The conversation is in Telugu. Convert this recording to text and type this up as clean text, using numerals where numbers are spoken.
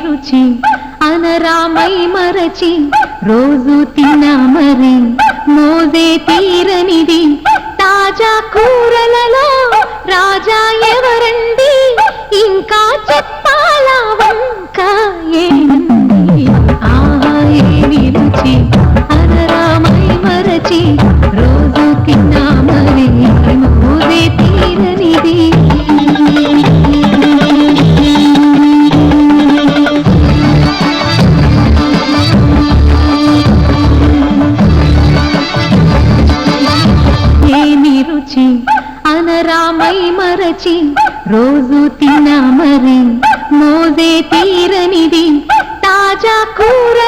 రుచి అనరామై మరచి రోజు తిన్నా మరి మోజే తీరనిది తాజా కూరలలో రాజా ఎవరండి ఇంకా చెప్పాలా వంక ఏమండి ఆహా ఏమి రుచి అనరామై మరచి రోజు తిన్నా మరి మోజే తీరనిది అనరామై మరచి రోజు తిన్నా మరి మోజే తీరనిది తాజా కూర